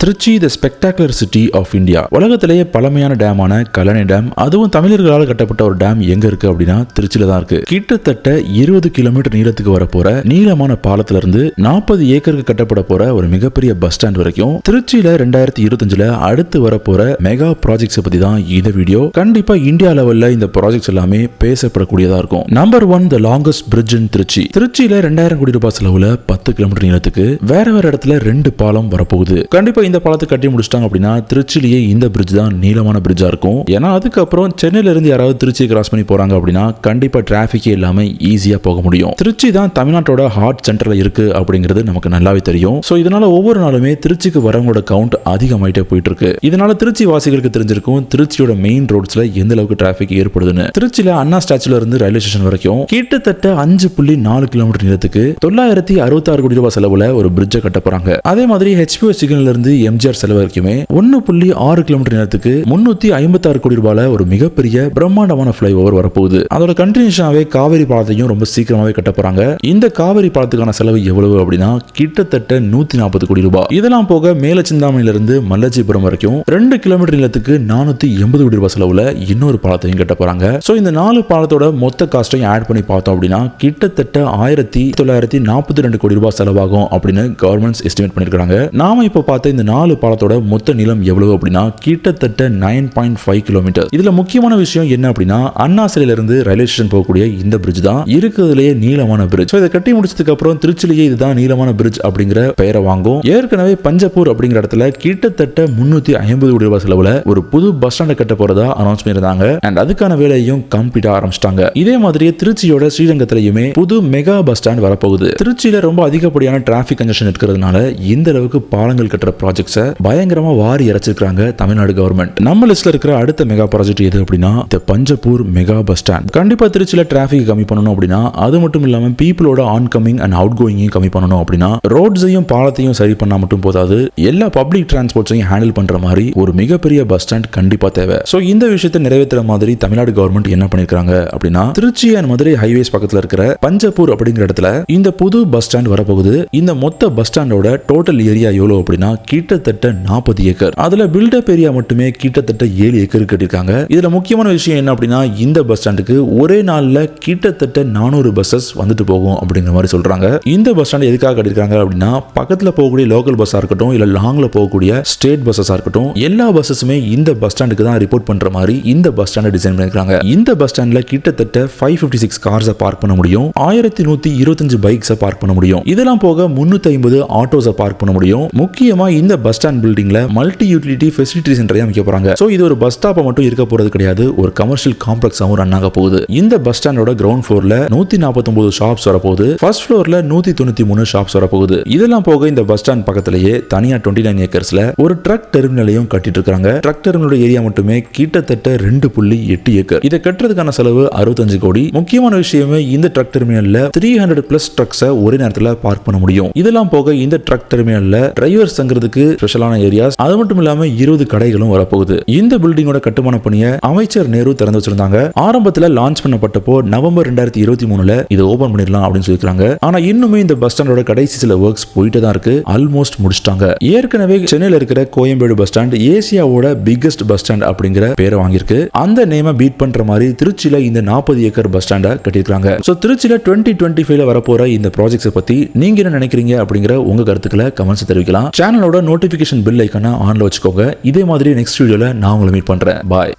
Trichy the spectacular city of India. உலகத்திலேயே பழமையான டேமான Kallanai dam, அதுவும் தமிழர்களால் கட்டப்பட்ட ஒரு டேம் எங்க இருக்கு அப்படின்னா திருச்சியில தான் இருக்கு. கிட்டத்தட்ட 20 கிலோமீட்டர் நீளத்துக்கு வரப்போற நீளமான பாலத்துல இருந்து 40 ஏக்கருக்கு கட்டப்பட போற ஒரு மிகப்பெரிய பஸ் ஸ்டாண்ட் வரைக்கும் திருச்சியில 2025ல அடுத்து வரப்போற மெகா ப்ராஜெக்ட்ஸ் பத்தி தான் இந்த வீடியோ. கண்டிப்பா இந்தியா லெவல்ல இந்த ப்ராஜெக்ட்ஸ் எல்லாமே பேசப்படக்கூடியதா இருக்கும். Number 1, the longest bridge in Trichy. திருச்சியில 2000 கோடி ரூபாய் செலவுல 10 கிலோமீட்டர் நீளத்துக்கு வேற இடத்துல 2 பாலம் வரப்போகுது. கண்டிப்பா இந்த பாலத்தை கட்டி முடிச்சிட்டாங்க அப்படின்னா திருச்சியிலேயே இந்த பிரிட்ஜ் தான் நீளமான பிரிட்ஜா இருக்கும். ஏன்னா அதுக்கப்புறம் சென்னையில இருந்து யாராவது திருச்சியை கிராஸ் பண்ணி போறாங்க அப்படின்னா கண்டிப்பா டிராபிக்கே இல்லாம ஈஸியா போக முடியும். திருச்சி தான் தமிழ்நாட்டோட ஹார்ட் சென்டர்ல இருக்கு அப்படிங்கிறது நமக்கு நல்லாவே தெரியும். சோ இதனால ஒவ்வொரு நாளுமே திருச்சிக்கு வரவங்களோட கவுண்ட் அதிகமாயிட்டே போயிட்டு இருக்கு. இதனால திருச்சி வாசிகளுக்கு தெரிஞ்சிருக்கும் திருச்சியோட மெயின் ரோட்ஸ்ல எந்த அளவுக்கு டிராபிக் ஏற்படுதுன்னு. திருச்சியில அண்ணா ஸ்டாச்சுல இருந்து ரயில்வே ஸ்டேஷன் வரைக்கும் கிட்டத்தட்ட 5.4 கிலோமீட்டர் நீளத்துக்கு 966 கோடி ரூபாய் செலவுல ஒரு பிரிட்ஜை கட்ட போறாங்க. அதே மாதிரி ஹெச்பிஓ சிக்னல்ல இருந்து எம்ஜிஆர் செலவு வரைக்குமே 1.6 கிலோமீட்டர் நேரத்துக்கு 356 கோடி ரூபாயில ஒரு மிகப்பெரிய பிரம்மாண்டமான ஃப்ளைஓவர் வரப்போகுது. அதோட கண்டினியூஷனாவே காவேரி பாலத்தையும் ரொம்ப சீக்கிரமாவே கட்ட போறாங்க. இந்த காவேரி பாலத்துக்கான செலவு எவ்வளவு அப்படின்னா கிட்டத்தட்ட 140 கோடி ரூபாய். இதெல்லாம் போக மேல சிந்தாமணில இருந்து மல்லஜிபுரம் வரைக்கும் 2 கிலோமீட்டர் நீளத்துக்கு 480 கோடி ரூபாய் செலவுல இன்னொரு பாலத்தையும் கட்ட போறாங்க. சோ இந்த 4 பாலத்தோட மொத்த காஸ்டையும் ஆட் பண்ணி பார்த்தோம் அப்படின்னா கிட்டத்தட்ட 1942 கோடி ரூபாய் செலவாகும் அப்படின்னு கவர்மெண்ட் எஸ்டிமேட் பண்ணிருக்காங்க. நாம இப்ப பார்த்த இந்த 4 பாலத்தோட மொத்த நீளம் எவ்வளவு அப்படின்னா கிட்டத்தட்ட 9.5 கிலோமீட்டர். இதுல முக்கியமான விஷயம் என்ன அப்படின்னா அண்ணா சிலையில இருந்து ரயில்வே ஸ்டேஷன் போகக்கூடிய இந்த பிரிட்ஜ் தான் இருக்கிறதுலயே நீளமான பிரிட்ஜ். இதை கட்டி முடிச்சதுக்கு அப்புறம் திருச்சியிலேயே இதுதான் நீளமான பிரிட்ஜ் அப்படிங்கிற பெயரை வாங்கும். ஏற்கனவே பஞ்சப்பூர் அப்படிங்கிற இடத்துல கிட்டத்தட்ட 350 கோடி ரூபாய் செலவுல ஒரு புது பஸ் ஸ்டாண்ட் கட்ட போறதா அனௌன்ஸ் பண்ணிருந்தாங்க. அண்ட் அதுக்கான வேலையும் கம்ப்ளீட்டா ஆரம்பிச்சிட்டாங்க. இதே மாதிரியே திருச்சியோட ஸ்ரீரங்கத்திலயுமே புது மெகா பஸ் ஸ்டாண்ட் வரப்போகுது. திருச்சியில ரொம்ப அதிகப்படியான டிராபிக் கன்ஜெஷன் இருக்கிறதுனால இந்த அளவுக்கு பாலங்கள் கட்டுற ப்ராஜெக்ட்ஸை பயங்கரமா வாரி இறைச்சிருக்காங்க தமிழ்நாடு கவர்மெண்ட். நம்ம லிஸ்ட்ல இருக்கிற அடுத்த மெகா ப்ராஜெக்ட் எது அப்படின்னா இந்த பஞ்சப்பூர் மெகா பஸ் ஸ்டாண்ட். கண்டிப்பா திருச்சியில டிராபிக் கம்மி பண்ணணும் அப்படின்னா அது மட்டும் இல்லாம பீப்புளோட ஆன் கமிங் அண்ட் அவுட் கோயிங்கையும் கம்மி பண்ணணும் அப்படின்னா ரோட்ஸையும் பாலத்தையும் சரி பண்ணா மட்டும் போதாது, எல்லா பப்ளிக் டிரான்ஸ்போர்ட்ஸையும் ஹேண்டில் பண்ற மாதிரி ஒரு மிகப்பெரிய பஸ் ஸ்டாண்ட் கண்டிப்பா தேவை. சோ இந்த விஷயத்தை நிறைவேற்றுற மாதிரி தமிழ்நாடு கவர்மெண்ட் என்ன பண்ணிருக்காங்க அப்படின்னா திருச்சி அண்ட் மதுரை ஹைவேஸ் பக்கத்துல இருக்கிற பஞ்சப்பூர் அப்படிங்கிற இடத்துல இந்த புது பஸ் ஸ்டாண்ட் வரப்போகுது. இந்த மொத்த பஸ் ஸ்டாண்டோட டோட்டல் ஏரியா எவ்வளவு அப்படின்னா கிட்டத்தட்ட 40 ஏக்கர். அதுல பில்டப் ஏரியா மட்டுமே கிட்டத்தட்ட 7 ஏக்கர் கட்டிருக்காங்க. இதுல முக்கியமான விஷயம் என்ன அப்படின்னா இந்த பஸ் ஸ்டாண்டுக்கு ஒரே நாள்ல கிட்டத்தட்ட 400 பஸ்ஸஸ் வந்துட்டு போகும் அப்படிங்கிற மாதிரி சொல்றாங்க. இந்த பஸ் ஸ்டாண்ட் எதுக்காக கட்டிருக்காங்க அப்படின்னா பக்கத்துல போகக்கூடிய லோக்கல் பஸ்ஸா இருக்கட்டும் இல்ல லாங்ல போகக்கூடிய ஸ்டேட் பஸ்ஸா இருக்கட்டும் எல்லா பஸ்ஸஸுமே இந்த பஸ் ஸ்டாண்டுக்கு தான் ரிப்போர்ட் பண்ற மாதிரி இந்த பஸ் ஸ்டாண்ட் டிசைன் பண்ணிருக்காங்க. இந்த பஸ் ஸ்டாண்ட்ல கிட்டத்தட்ட 556 கார்ஸை பார்க் பண்ண முடியும், 1125 பைக்ஸை பார்க் பண்ண முடியும். இதெல்லாம் போக 350 ஆட்டோஸை பார்க் பண்ண முடியும். முக்கியமா இந்த பஸ் ஸ்டாண்ட் பில்டிங்ல மல்டி யூட்டிலிட்டி ஃபெசிலிட்டி சென்டரையும் அமைக்க போறாங்க. சோ இது ஒரு பஸ் ஸ்டாப்பா மட்டும் இருக்க போறது கிடையாது, ஒரு கமர்ஷியல் காம்ப்ளெக்ஸாவும் ரன் ஆக போகுது. இந்த பஸ் ஸ்டாண்டோட கிரவுண்ட் ஃப்ளோர்ல 149 ஷாப்ஸ் வரப்போகுது, ஃபர்ஸ்ட் ஃப்ளோர்ல 193 ஷாப்ஸ் வரப்போகுது. இதெல்லாம் போக இந்த பஸ் ஸ்டாண்ட் பக்கத்திலேயே தனியா 29 ஏக்கர்ஸ்ல ஒரு ட்ரக் டெர்மினலையும் கட்டிட்டு இருக்காங்க. ட்ரக் டெர்மினலோட ஏரியா மட்டுமே கிட்டத்தட்ட 2.8 ஏக்கர். இதை கட்டுறதுக்கான செலவு 65 கோடி. முக்கியமான விஷயமே இந்த ட்ரக் டெர்மினல்ல 300+ ட்ரக்ஸை ஒரே நேரத்தில் பார்க் பண்ண முடியும். இதெல்லாம் போக இந்த ட்ரக் டெர்மினல்ல டிரைவர்ஸ் தங்குறதுக்கு ஸ்பெஷலான ஏரியாஸ், அது மட்டும் இல்லாம 20 கடைகளும் வரப்போகுது. இந்த பில்டிங்கோட கட்டுமான பணியை அமைச்சர் நேரு திறந்து வச்சிருந்தாங்க. ஆரம்பத்துல லான்ச் பண்ணப்பட்டப்போ நவம்பர் 2023ல இதை ஓபன் பண்ணிடலாம் அப்படின்னு சொல்லிருக்காங்க. ஆனா இன்னுமே இந்த பஸ் ஸ்டாண்டோட கடைசி சில ஒர்க்ஸ் போயிட்டு தான் இருக்கு. ஆல்மோஸ்ட் முடிச்சிட்டாங்க. ஏற்கனவே சென்னையில இருக்கிற கோயம்பேடு பஸ் ஸ்டாண்ட் ஏசியாவோட பிக்கஸ்ட் பஸ் ஸ்டாண்ட் அப்படிங்கிற பேரை வாங்கியிருக்கு. அந்த நேம பீட் பண்ற மாதிரி திருச்சியில இந்த 40 ஏக்கர் பஸ் ஸ்டாண்ட கட்டியிருக்காங்க. சோ திருச்சியில 2025ல வரப்போற இந்த ப்ராஜெக்ட்ஸ் பத்தி நீங்க என்ன நினைக்கிறீங்க அப்படிங்கிற உங்க கருத்துக்களை கமெண்ட்ஸ் தெரிவிக்கலாம். சேனலோட நோட்டிபிகேஷன் பெல் ஐகானை ஆன்ல வச்சுக்கோங்க. இதே மாதிரி நெக்ஸ்ட் வீடியோல நான் உங்களை மீட் பண்றேன். பாய்.